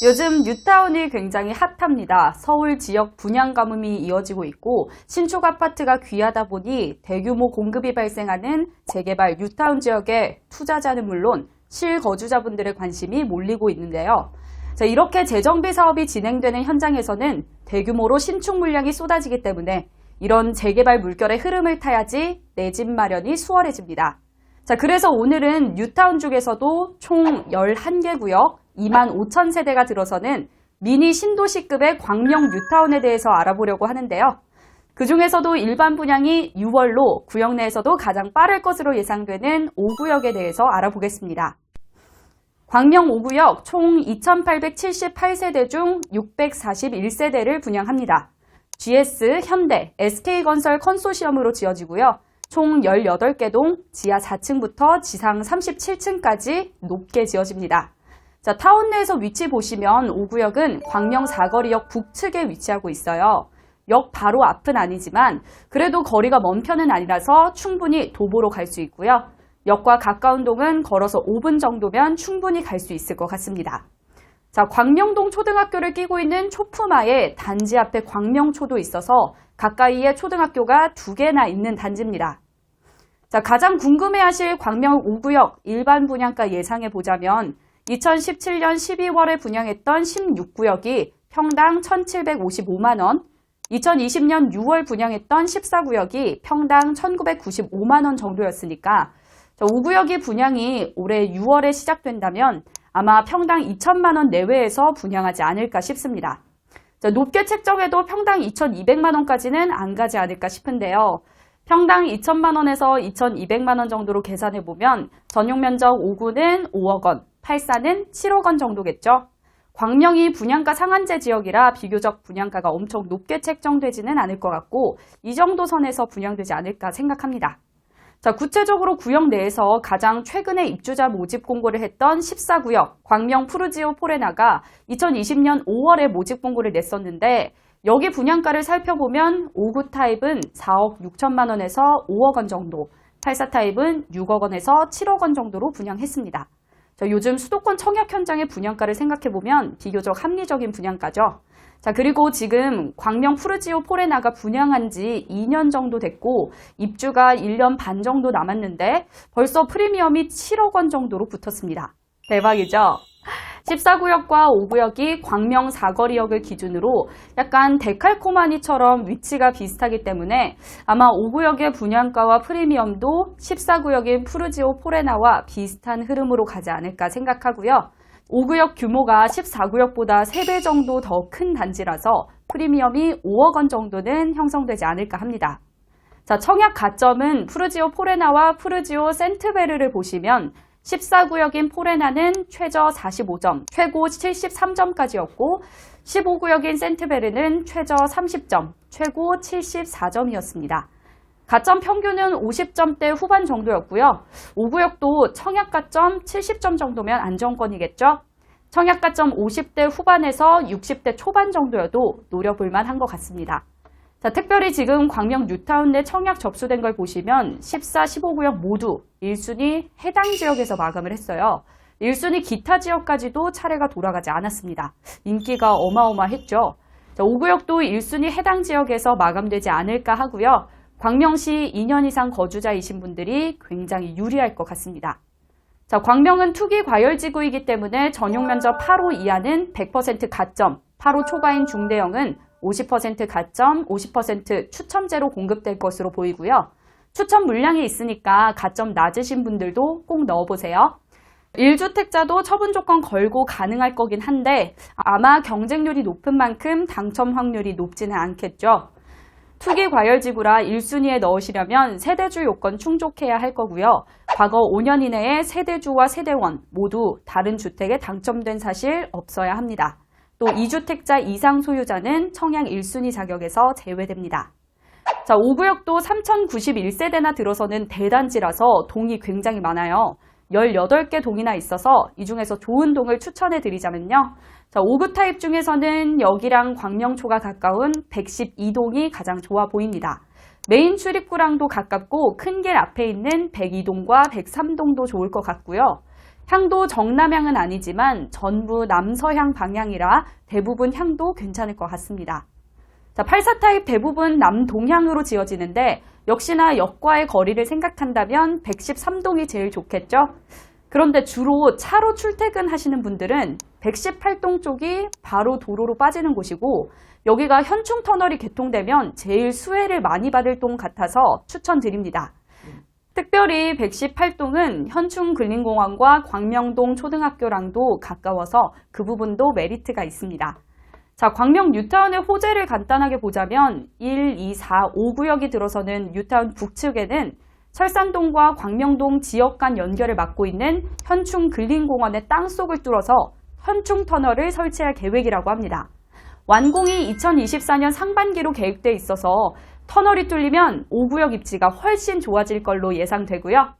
요즘 뉴타운이 굉장히 핫합니다. 서울 지역 분양 가뭄이 이어지고 있고 신축 아파트가 귀하다 보니 대규모 공급이 발생하는 재개발 뉴타운 지역에 투자자는 물론 실거주자분들의 관심이 몰리고 있는데요. 이렇게 재정비 사업이 진행되는 현장에서는 대규모로 신축 물량이 쏟아지기 때문에 이런 재개발 물결의 흐름을 타야지 내 집 마련이 수월해집니다. 그래서 오늘은 뉴타운 중에서도 총 11개 구역 25,000세대가 들어서는 미니 신도시급의 광명 뉴타운에 대해서 알아보려고 하는데요. 그중에서도 일반 분양이 6월로 구역 내에서도 가장 빠를 것으로 예상되는 5구역에 대해서 알아보겠습니다. 광명 5구역 총 2,878세대 중 641세대를 분양합니다. GS, 현대, SK건설 컨소시엄으로 지어지고요. 총 18개 동 지하 4층부터 지상 37층까지 높게 지어집니다. 타운 내에서 위치 보시면 5구역은 광명 사거리역 북측에 위치하고 있어요. 역 바로 앞은 아니지만 그래도 거리가 먼 편은 아니라서 충분히 도보로 갈 수 있고요. 역과 가까운 동은 걸어서 5분 정도면 충분히 갈 수 있을 것 같습니다. 광명동 초등학교를 끼고 있는 초품화에 단지 앞에 광명초도 있어서 가까이에 초등학교가 2개나 있는 단지입니다. 가장 궁금해하실 광명 5구역 일반 분양가 예상해 보자면 2017년 12월에 분양했던 16구역이 평당 1,755만 원, 2020년 6월 분양했던 14구역이 평당 1,995만 원 정도였으니까 5구역이 분양이 올해 6월에 시작된다면 아마 평당 2,000만 원 내외에서 분양하지 않을까 싶습니다. 높게 책정해도 평당 2,200만 원까지는 안 가지 않을까 싶은데요. 평당 2,000만 원에서 2,200만 원 정도로 계산해보면 전용 면적 5구는 5억 원, 8사는 7억 원 정도겠죠. 광명이 분양가 상한제 지역이라 비교적 분양가가 엄청 높게 책정되지는 않을 것 같고 이 정도 선에서 분양되지 않을까 생각합니다. 구체적으로 구역 내에서 가장 최근에 입주자 모집 공고를 했던 14구역 광명 푸르지오 포레나가 2020년 5월에 모집 공고를 냈었는데 여기 분양가를 살펴보면 5구 타입은 4억 6천만 원에서 5억 원 정도, 84 타입은 6억 원에서 7억 원 정도로 분양했습니다. 요즘 수도권 청약 현장의 분양가를 생각해보면 비교적 합리적인 분양가죠. 그리고 지금 광명 푸르지오 포레나가 분양한 지 2년 정도 됐고 입주가 1년 반 정도 남았는데 벌써 프리미엄이 7억 원 정도로 붙었습니다. 대박이죠? 14구역과 5구역이 광명 사거리역을 기준으로 약간 데칼코마니처럼 위치가 비슷하기 때문에 아마 5구역의 분양가와 프리미엄도 14구역인 푸르지오 포레나와 비슷한 흐름으로 가지 않을까 생각하고요. 5구역 규모가 14구역보다 3배 정도 더 큰 단지라서 프리미엄이 5억 원 정도는 형성되지 않을까 합니다. 청약 가점은 푸르지오 포레나와 푸르지오 센트베르를 보시면 14구역인 포레나는 최저 45점, 최고 73점까지였고 15구역인 센트베르는 최저 30점, 최고 74점이었습니다. 가점 평균은 50점대 후반 정도였고요. 5구역도 청약 가점 70점 정도면 안정권이겠죠. 청약 가점 50대 후반에서 60대 초반 정도여도 노려볼 만한 것 같습니다. 특별히 지금 광명 뉴타운 내 청약 접수된 걸 보시면 14, 15구역 모두 1순위 해당 지역에서 마감을 했어요. 1순위 기타 지역까지도 차례가 돌아가지 않았습니다. 인기가 어마어마했죠. 5구역도 1순위 해당 지역에서 마감되지 않을까 하고요. 광명시 2년 이상 거주자이신 분들이 굉장히 유리할 것 같습니다. 광명은 투기 과열지구이기 때문에 전용 면적 8호 이하는 100% 가점, 8호 초과인 중대형은 50% 가점, 50% 추첨제로 공급될 것으로 보이고요. 추첨 물량이 있으니까 가점 낮으신 분들도 꼭 넣어보세요. 1주택자도 처분 조건 걸고 가능할 거긴 한데 아마 경쟁률이 높은 만큼 당첨 확률이 높지는 않겠죠. 투기 과열지구라 1순위에 넣으시려면 세대주 요건 충족해야 할 거고요. 과거 5년 이내에 세대주와 세대원 모두 다른 주택에 당첨된 사실 없어야 합니다. 또 2주택자 이상 소유자는 청약 1순위 자격에서 제외됩니다. 5구역도 3,091세대나 들어서는 대단지라서 동이 굉장히 많아요. 18개 동이나 있어서 이 중에서 좋은 동을 추천해 드리자면요. 5구 타입 중에서는 여기랑 광명초가 가까운 112동이 가장 좋아 보입니다. 메인 출입구랑도 가깝고 큰 길 앞에 있는 102동과 103동도 좋을 것 같고요. 향도 정남향은 아니지만 전부 남서향 방향이라 대부분 향도 괜찮을 것 같습니다. 자, 84 타입 대부분 남동향으로 지어지는데 역시나 역과의 거리를 생각한다면 113동이 제일 좋겠죠? 그런데 주로 차로 출퇴근하시는 분들은 118동 쪽이 바로 도로로 빠지는 곳이고 여기가 현충 터널이 개통되면 제일 수혜를 많이 받을 동 같아서 추천드립니다. 특별히 118동은 현충 근린공원과 광명동 초등학교랑도 가까워서 그 부분도 메리트가 있습니다. 자, 광명 뉴타운의 호재를 간단하게 보자면 1, 2, 4, 5구역이 들어서는 뉴타운 북측에는 철산동과 광명동 지역 간 연결을 맡고 있는 현충 근린공원의 땅속을 뚫어서 현충 터널을 설치할 계획이라고 합니다. 완공이 2024년 상반기로 계획돼 있어서 터널이 뚫리면 5구역 입지가 훨씬 좋아질 걸로 예상되고요.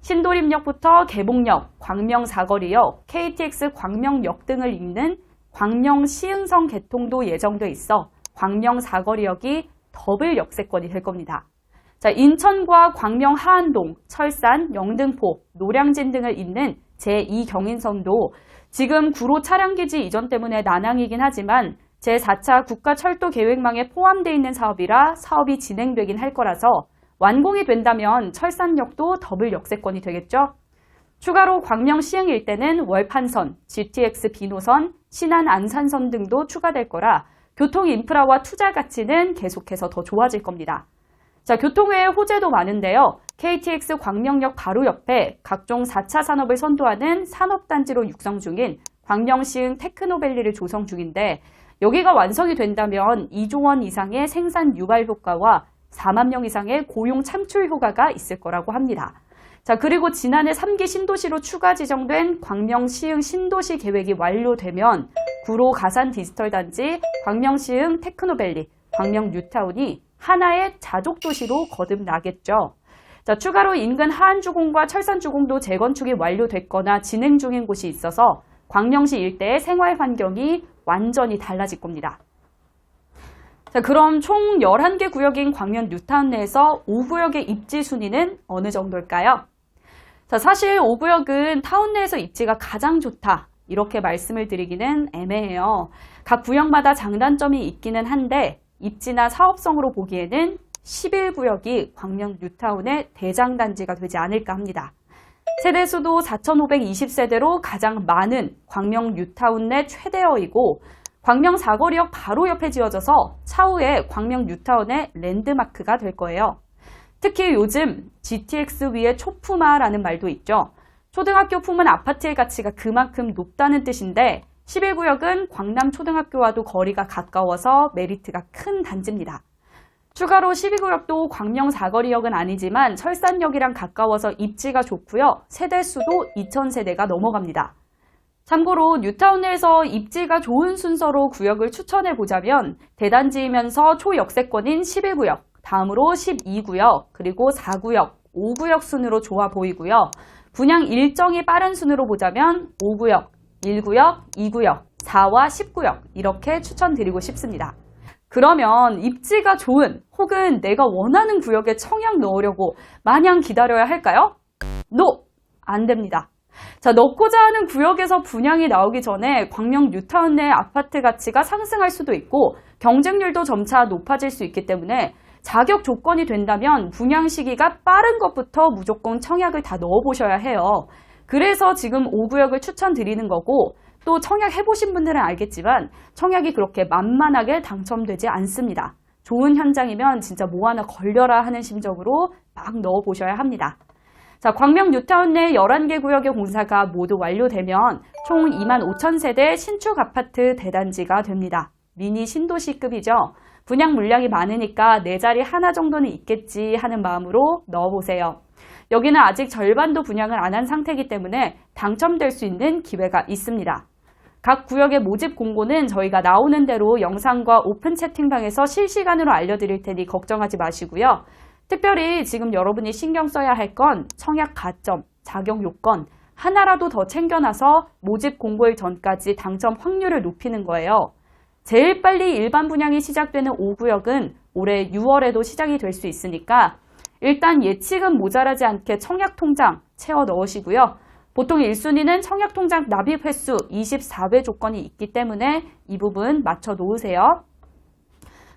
신도림역부터 개봉역, 광명사거리역, KTX 광명역 등을 잇는 광명시흥선 개통도 예정돼 있어 광명사거리역이 더블 역세권이 될 겁니다. 자, 인천과 광명 하안동, 철산, 영등포, 노량진 등을 잇는 제2경인선도 지금 구로 차량기지 이전 때문에 난항이긴 하지만 제4차 국가철도계획망에 포함되어 있는 사업이라 사업이 진행되긴 할 거라서 완공이 된다면 철산역도 더블 역세권이 되겠죠. 추가로 광명 시흥 일대는 월판선, GTX 비노선, 신안 안산선 등도 추가될 거라 교통 인프라와 투자 가치는 계속해서 더 좋아질 겁니다. 자, 교통 외에 호재도 많은데요. KTX 광명역 바로 옆에 각종 4차 산업을 선도하는 산업단지로 육성 중인 광명시흥 테크노밸리를 조성 중인데 여기가 완성이 된다면 2조 원 이상의 생산 유발 효과와 4만 명 이상의 고용 창출 효과가 있을 거라고 합니다. 자, 그리고 지난해 3기 신도시로 추가 지정된 광명시흥 신도시 계획이 완료되면 구로 가산 디지털 단지, 광명시흥 테크노밸리, 광명 뉴타운이 하나의 자족도시로 거듭나겠죠. 자, 추가로 인근 하안주공과 철산주공도 재건축이 완료됐거나 진행 중인 곳이 있어서 광명시 일대의 생활 환경이 완전히 달라질 겁니다. 자, 그럼 총 11개 구역인 광명 뉴타운 내에서 5구역의 입지 순위는 어느 정도일까요? 자, 사실 5구역은 타운 내에서 입지가 가장 좋다 이렇게 말씀을 드리기는 애매해요. 각 구역마다 장단점이 있기는 한데 입지나 사업성으로 보기에는 11구역이 광명 뉴타운의 대장단지가 되지 않을까 합니다. 세대수도 4,520세대로 가장 많은 광명 뉴타운 내 최대어이고 광명 사거리역 바로 옆에 지어져서 차후에 광명 뉴타운의 랜드마크가 될 거예요. 특히 요즘 GTX 위에 초품화라는 말도 있죠. 초등학교 품은 아파트의 가치가 그만큼 높다는 뜻인데 11구역은 광남초등학교와도 거리가 가까워서 메리트가 큰 단지입니다. 추가로 12구역도 광명 사거리역은 아니지만 철산역이랑 가까워서 입지가 좋고요. 세대수도 2,000세대가 넘어갑니다. 참고로 뉴타운 내에서 입지가 좋은 순서로 구역을 추천해보자면 대단지이면서 초역세권인 11구역, 다음으로 12구역, 그리고 4구역, 5구역 순으로 좋아 보이고요. 분양 일정이 빠른 순으로 보자면 5구역, 1구역, 2구역, 4와 10구역 이렇게 추천드리고 싶습니다. 그러면 입지가 좋은 혹은 내가 원하는 구역에 청약 넣으려고 마냥 기다려야 할까요? NO! 안 됩니다. 자, 넣고자 하는 구역에서 분양이 나오기 전에 광명 뉴타운 내 아파트 가치가 상승할 수도 있고 경쟁률도 점차 높아질 수 있기 때문에 자격 조건이 된다면 분양 시기가 빠른 것부터 무조건 청약을 다 넣어보셔야 해요. 그래서 지금 5구역을 추천드리는 거고 또 청약해보신 분들은 알겠지만 청약이 그렇게 만만하게 당첨되지 않습니다. 좋은 현장이면 진짜 뭐 하나 걸려라 하는 심정으로 막 넣어보셔야 합니다. 자, 광명 뉴타운 내 11개 구역의 공사가 모두 완료되면 총 25,000세대 신축 아파트 대단지가 됩니다. 미니 신도시급이죠. 분양 물량이 많으니까 내 자리 하나 정도는 있겠지 하는 마음으로 넣어보세요. 여기는 아직 절반도 분양을 안 한 상태이기 때문에 당첨될 수 있는 기회가 있습니다. 각 구역의 모집 공고는 저희가 나오는 대로 영상과 오픈 채팅방에서 실시간으로 알려드릴 테니 걱정하지 마시고요. 특별히 지금 여러분이 신경 써야 할 건 청약 가점, 자격 요건 하나라도 더 챙겨놔서 모집 공고일 전까지 당첨 확률을 높이는 거예요. 제일 빨리 일반 분양이 시작되는 5구역은 올해 6월에도 시작이 될 수 있으니까 일단 예측은 모자라지 않게 청약 통장 채워 넣으시고요. 보통 1순위는 청약통장 납입 횟수 24회 조건이 있기 때문에 이 부분 맞춰 놓으세요.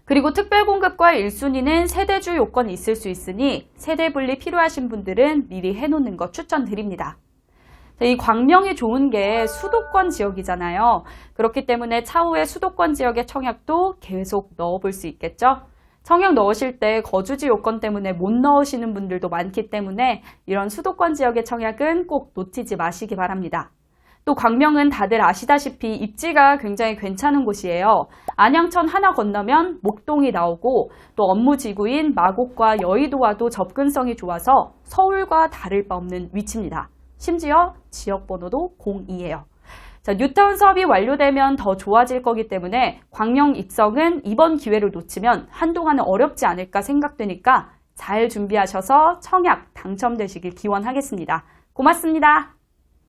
그리고 특별공급과 1순위는 세대주 요건이 있을 수 있으니 세대 분리 필요하신 분들은 미리 해놓는 거 추천드립니다. 이 광명이 좋은 게 수도권 지역이잖아요. 그렇기 때문에 차후에 수도권 지역의 청약도 계속 넣어볼 수 있겠죠. 청약 넣으실 때 거주지 요건 때문에 못 넣으시는 분들도 많기 때문에 이런 수도권 지역의 청약은 꼭 놓치지 마시기 바랍니다. 또 광명은 다들 아시다시피 입지가 굉장히 괜찮은 곳이에요. 안양천 하나 건너면 목동이 나오고 또 업무지구인 마곡과 여의도와도 접근성이 좋아서 서울과 다를 바 없는 위치입니다. 심지어 지역번호도 02예요. 자, 뉴타운 사업이 완료되면 더 좋아질 거기 때문에 광명 입성은 이번 기회를 놓치면 한동안은 어렵지 않을까 생각되니까 잘 준비하셔서 청약 당첨되시길 기원하겠습니다. 고맙습니다.